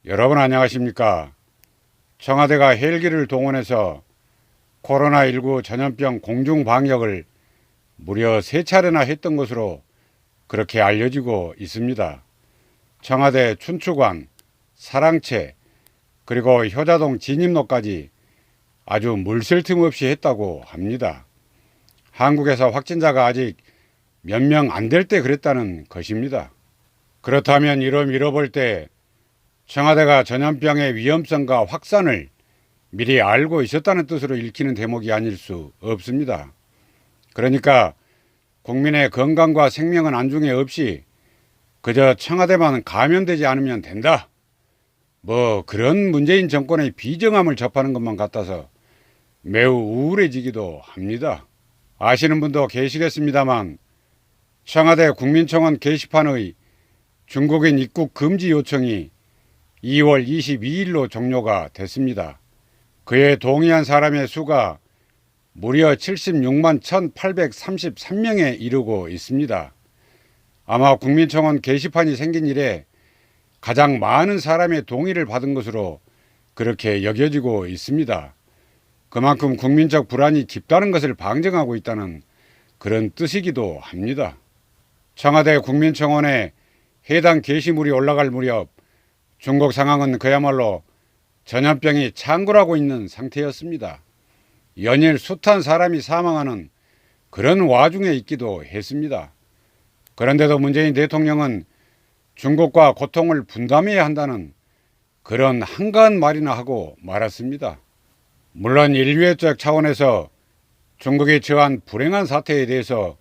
여러분 안녕하십니까? 청와대가 헬기를 동원해서 코로나19 전염병 공중방역을 무려 3차례나 했던 것으로 그렇게 알려지고 있습니다. 청와대 춘추관, 사랑채, 그리고 효자동 진입로까지 아주 물샐 틈 없이 했다고 합니다. 한국에서 확진자가 아직 몇 명 안 될 때 그랬다는 것입니다. 그렇다면 잃어볼 때 청와대가 전염병의 위험성과 확산을 미리 알고 있었다는 뜻으로 읽히는 대목이 아닐 수 없습니다. 그러니까 국민의 건강과 생명은 안중에 없이 그저 청와대만 감염되지 않으면 된다. 그런 문재인 정권의 비정함을 접하는 것만 같아서 매우 우울해지기도 합니다. 아시는 분도 계시겠습니다만 청와대 국민청원 게시판의 중국인 입국 금지 요청이 2월 22일로 종료가 됐습니다. 그에 동의한 사람의 수가 무려 76만 1,833명에 이르고 있습니다. 아마 국민청원 게시판이 생긴 이래 가장 많은 사람의 동의를 받은 것으로 그렇게 여겨지고 있습니다. 그만큼 국민적 불안이 깊다는 것을 방증하고 있다는 그런 뜻이기도 합니다. 청와대 국민청원에 해당 게시물이 올라갈 무렵 중국 상황은 그야말로 전염병이 창궐하고 있는 상태였습니다. 연일 숱한 사람이 사망하는 그런 와중에 있기도 했습니다. 그런데도 문재인 대통령은 중국과 고통을 분담해야 한다는 그런 한가한 말이나 하고 말았습니다. 물론 인류애적 차원에서 중국이 처한 불행한 사태에 대해서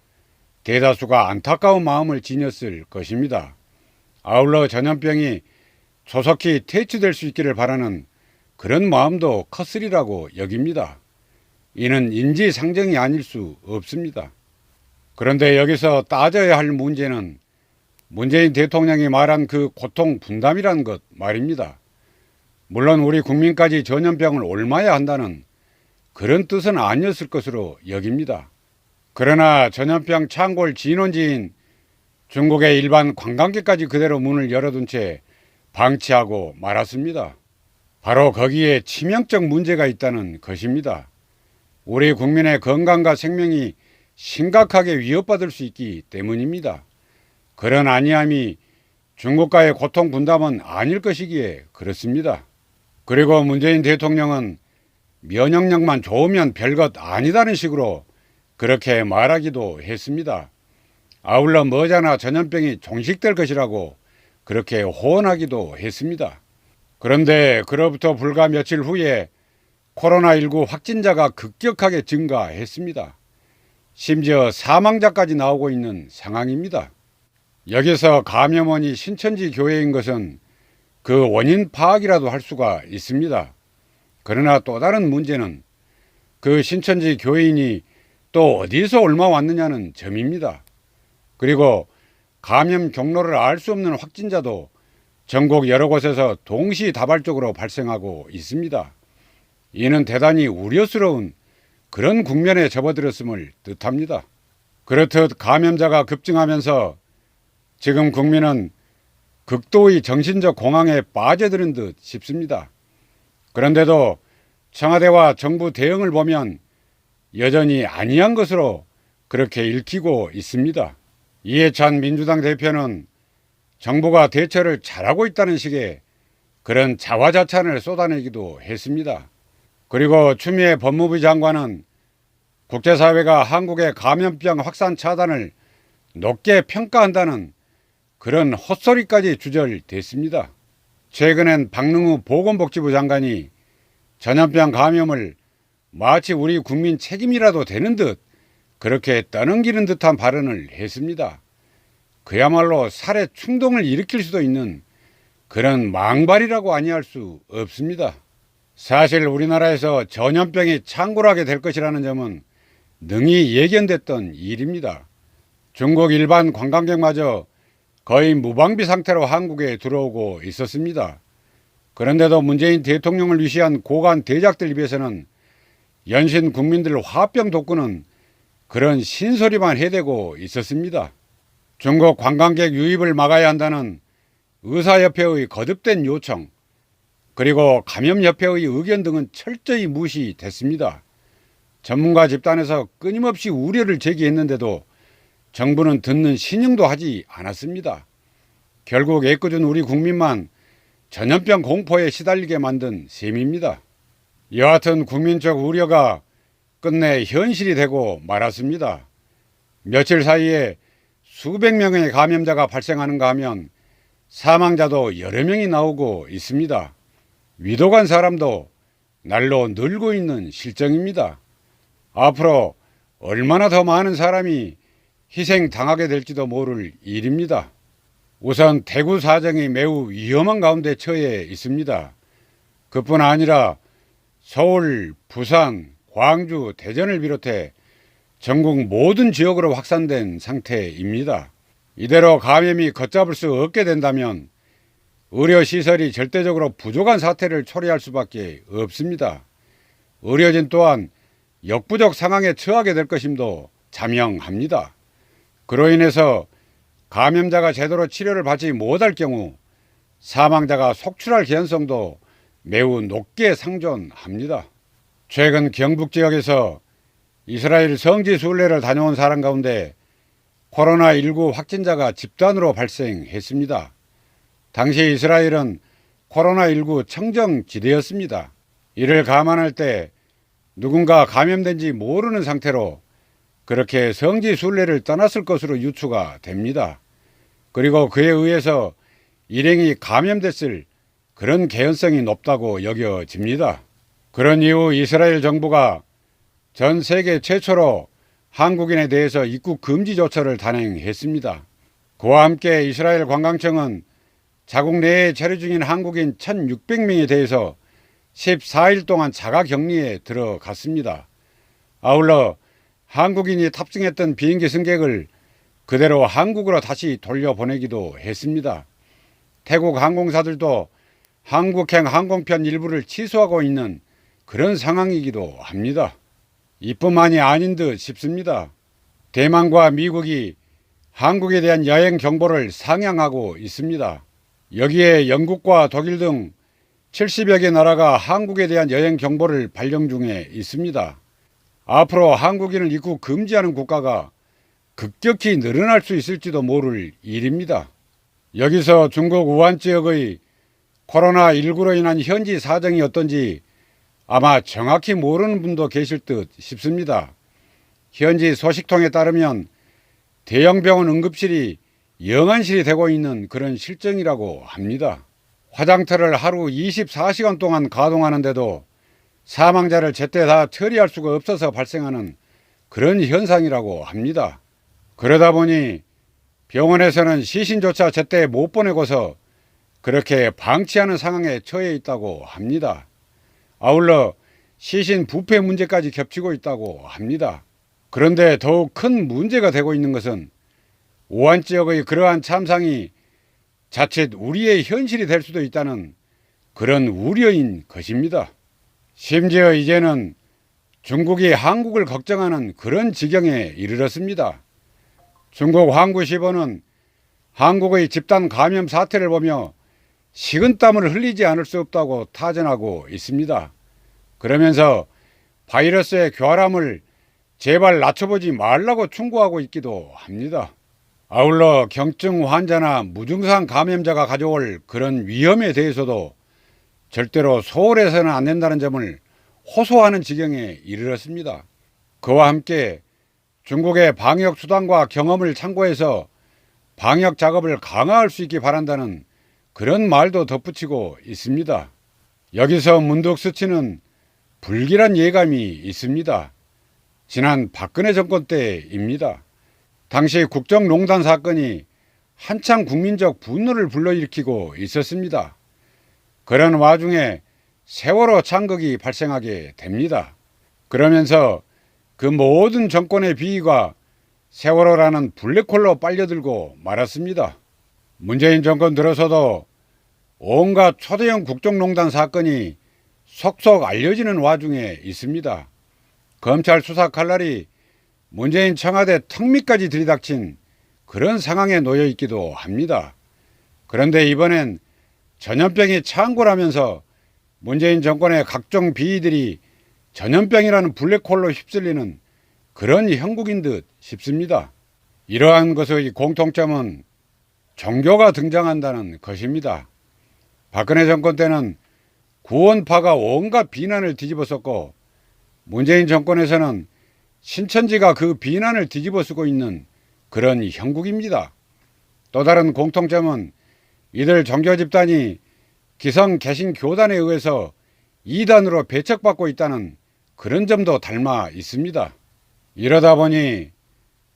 대다수가 안타까운 마음을 지녔을 것입니다. 아울러 전염병이 조속히 퇴치될 수 있기를 바라는 그런 마음도 컸으리라고 여깁니다. 이는 인지상정이 아닐 수 없습니다. 그런데 여기서 따져야 할 문제는 문재인 대통령이 말한 그 고통 분담이란 것 말입니다. 물론 우리 국민까지 전염병을 옮아야 한다는 그런 뜻은 아니었을 것으로 여깁니다. 그러나 전염병 창궐 진원지인 중국의 일반 관광객까지 그대로 문을 열어둔 채 방치하고 말았습니다. 바로 거기에 치명적 문제가 있다는 것입니다. 우리 국민의 건강과 생명이 심각하게 위협받을 수 있기 때문입니다. 그런 아니함이 중국과의 고통 분담은 아닐 것이기에 그렇습니다. 그리고 문재인 대통령은 면역력만 좋으면 별것 아니다는 식으로 그렇게 말하기도 했습니다. 아울러 머지않아 전염병이 종식될 것이라고 그렇게 호언하기도 했습니다. 그런데 그로부터 불과 며칠 후에 코로나19 확진자가 급격하게 증가했습니다. 심지어 사망자까지 나오고 있는 상황입니다. 여기서 감염원이 신천지 교회인 것은 그 원인 파악이라도 할 수가 있습니다. 그러나 또 다른 문제는 그 신천지 교인이 또 어디서 얼마 왔느냐는 점입니다. 그리고 감염 경로를 알 수 없는 확진자도 전국 여러 곳에서 동시다발적으로 발생하고 있습니다. 이는 대단히 우려스러운 그런 국면에 접어들었음을 뜻합니다. 그렇듯 감염자가 급증하면서 지금 국민은 극도의 정신적 공황에 빠져드는 듯 싶습니다. 그런데도 청와대와 정부 대응을 보면 여전히 아니한 것으로 그렇게 읽히고 있습니다. 이해찬 민주당 대표는 정부가 대처를 잘하고 있다는 식의 그런 자화자찬을 쏟아내기도 했습니다. 그리고 추미애 법무부 장관은 국제사회가 한국의 감염병 확산 차단을 높게 평가한다는 그런 헛소리까지 주절됐습니다. 최근엔 박능우 보건복지부 장관이 전염병 감염을 마치 우리 국민 책임이라도 되는 듯 그렇게 떠넘기는 듯한 발언을 했습니다. 그야말로 살해 충동을 일으킬 수도 있는 그런 망발이라고 아니할 수 없습니다. 사실 우리나라에서 전염병이 창궐하게 될 것이라는 점은 능히 예견됐던 일입니다. 중국 일반 관광객마저 거의 무방비 상태로 한국에 들어오고 있었습니다. 그런데도 문재인 대통령을 위시한 고관 대작들 입에서는 연신 국민들 화병 돋구는 그런 신소리만 해대고 있었습니다. 중국 관광객 유입을 막아야 한다는 의사협회의 거듭된 요청, 그리고 감염협회의 의견 등은 철저히 무시됐습니다. 전문가 집단에서 끊임없이 우려를 제기했는데도 정부는 듣는 신용도 하지 않았습니다. 결국 애꿎은 우리 국민만 전염병 공포에 시달리게 만든 셈입니다. 여하튼 국민적 우려가 끝내 현실이 되고 말았습니다. 며칠 사이에 수백 명의 감염자가 발생하는가 하면 사망자도 여러 명이 나오고 있습니다. 위도 간 사람도 날로 늘고 있는 실정입니다. 앞으로 얼마나 더 많은 사람이 희생당하게 될지도 모를 일입니다. 우선 대구 사정이 매우 위험한 가운데 처해 있습니다. 그뿐 아니라 서울, 부산, 광주, 대전을 비롯해 전국 모든 지역으로 확산된 상태입니다. 이대로 감염이 걷잡을 수 없게 된다면 의료시설이 절대적으로 부족한 사태를 초래할 수밖에 없습니다. 의료진 또한 역부족 상황에 처하게 될 것임도 자명합니다. 그로 인해서 감염자가 제대로 치료를 받지 못할 경우 사망자가 속출할 개연성도 매우 높게 상존합니다. 최근 경북 지역에서 이스라엘 성지 순례를 다녀온 사람 가운데 코로나19 확진자가 집단으로 발생했습니다. 당시 이스라엘은 코로나19 청정지대였습니다. 이를 감안할 때 누군가 감염된지 모르는 상태로 그렇게 성지 순례를 떠났을 것으로 유추가 됩니다. 그리고 그에 의해서 일행이 감염됐을 그런 개연성이 높다고 여겨집니다. 그런 이후 이스라엘 정부가 전 세계 최초로 한국인에 대해서 입국 금지 조처를 단행했습니다. 그와 함께 이스라엘 관광청은 자국 내에 체류 중인 한국인 1,600명에 대해서 14일 동안 자가격리에 들어갔습니다. 아울러 한국인이 탑승했던 비행기 승객을 그대로 한국으로 다시 돌려보내기도 했습니다. 태국 항공사들도 한국행 항공편 일부를 취소하고 있는 그런 상황이기도 합니다. 이뿐만이 아닌 듯 싶습니다. 대만과 미국이 한국에 대한 여행 정보를 상향하고 있습니다. 여기에 영국과 독일 등 70여 개 나라가 한국에 대한 여행 정보를 발령 중에 있습니다. 앞으로 한국인을 입국 금지하는 국가가 급격히 늘어날 수 있을지도 모를 일입니다. 여기서 중국 우한 지역의 코로나19로 인한 현지 사정이 어떤지 아마 정확히 모르는 분도 계실 듯 싶습니다. 현지 소식통에 따르면 대형 병원 응급실이 영안실이 되고 있는 그런 실정이라고 합니다. 화장터를 하루 24시간 동안 가동하는데도 사망자를 제때 다 처리할 수가 없어서 발생하는 그런 현상이라고 합니다. 그러다 보니 병원에서는 시신조차 제때 못 보내고서 그렇게 방치하는 상황에 처해 있다고 합니다. 아울러 시신 부패 문제까지 겹치고 있다고 합니다. 그런데 더욱 큰 문제가 되고 있는 것은 우한 지역의 그러한 참상이 자칫 우리의 현실이 될 수도 있다는 그런 우려인 것입니다. 심지어 이제는 중국이 한국을 걱정하는 그런 지경에 이르렀습니다. 중국 항구시보는 한국의 집단 감염 사태를 보며 식은땀을 흘리지 않을 수 없다고 타전하고 있습니다. 그러면서 바이러스의 교활함을 제발 낮춰보지 말라고 충고하고 있기도 합니다. 아울러 경증 환자나 무증상 감염자가 가져올 그런 위험에 대해서도 절대로 소홀해서는 안 된다는 점을 호소하는 지경에 이르렀습니다. 그와 함께 중국의 방역 수단과 경험을 참고해서 방역 작업을 강화할 수 있기 바란다는 그런 말도 덧붙이고 있습니다. 여기서 문득 스치는 불길한 예감이 있습니다. 지난 박근혜 정권 때입니다. 당시 국정농단 사건이 한창 국민적 분노를 불러일으키고 있었습니다. 그런 와중에 세월호 창극이 발생하게 됩니다. 그러면서 그 모든 정권의 비위가 세월호라는 블랙홀로 빨려들고 말았습니다. 문재인 정권 들어서도 온갖 초대형 국정농단 사건이 속속 알려지는 와중에 있습니다. 검찰 수사 칼날이 문재인 청와대 턱밑까지 들이닥친 그런 상황에 놓여 있기도 합니다. 그런데 이번엔 전염병이 창궐하면서 문재인 정권의 각종 비리들이 전염병이라는 블랙홀로 휩쓸리는 그런 형국인 듯 싶습니다. 이러한 것의 공통점은 종교가 등장한다는 것입니다. 박근혜 정권 때는 구원파가 온갖 비난을 뒤집어쓰고 문재인 정권에서는 신천지가 그 비난을 뒤집어쓰고 있는 그런 형국입니다. 또 다른 공통점은 이들 종교 집단이 기성 개신 교단에 의해서 이단으로 배척받고 있다는 그런 점도 닮아 있습니다. 이러다 보니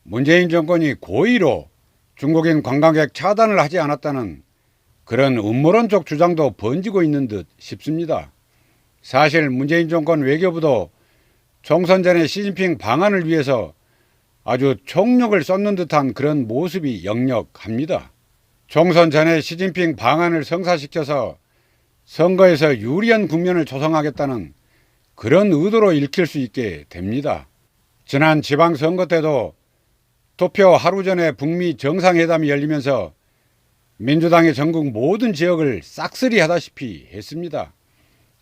문재인 정권이 고의로 중국인 관광객 차단을 하지 않았다는 그런 음모론적 주장도 번지고 있는 듯 싶습니다. 사실 문재인 정권 외교부도 총선 전에 시진핑 방한을 위해서 아주 총력을 쏟는 듯한 그런 모습이 역력합니다. 총선 전에 시진핑 방한을 성사시켜서 선거에서 유리한 국면을 조성하겠다는 그런 의도로 읽힐 수 있게 됩니다. 지난 지방선거 때도 투표 하루 전에 북미 정상회담이 열리면서 민주당이 전국 모든 지역을 싹쓸이 하다시피 했습니다.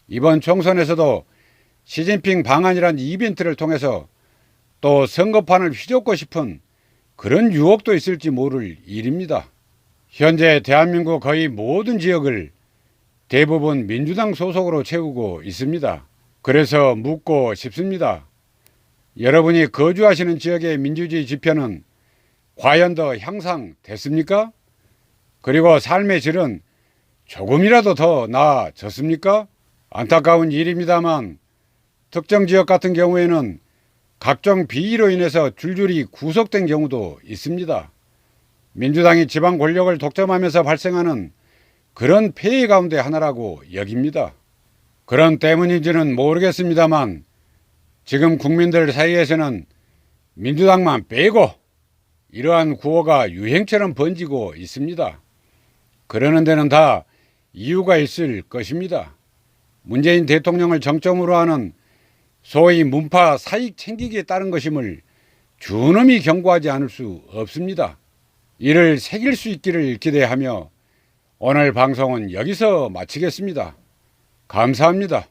이번 총선에서도 시진핑 방한이란 이벤트를 통해서 또 선거판을 휘젓고 싶은 그런 유혹도 있을지 모를 일입니다. 현재 대한민국 거의 모든 지역을 대부분 민주당 소속으로 채우고 있습니다. 그래서 묻고 싶습니다. 여러분이 거주하시는 지역의 민주주의 지표는 과연 더 향상됐습니까? 그리고 삶의 질은 조금이라도 더 나아졌습니까? 안타까운 일입니다만 특정 지역 같은 경우에는 각종 비리로 인해서 줄줄이 구속된 경우도 있습니다. 민주당이 지방 권력을 독점하면서 발생하는 그런 폐해 가운데 하나라고 여깁니다. 그런 때문인지는 모르겠습니다만 지금 국민들 사이에서는 민주당만 빼고 이러한 구호가 유행처럼 번지고 있습니다. 그러는 데는 다 이유가 있을 것입니다. 문재인 대통령을 정점으로 하는 소위 문파 사익 챙기기에 따른 것임을 준엄히 경고하지 않을 수 없습니다. 이를 새길 수 있기를 기대하며 오늘 방송은 여기서 마치겠습니다. 감사합니다.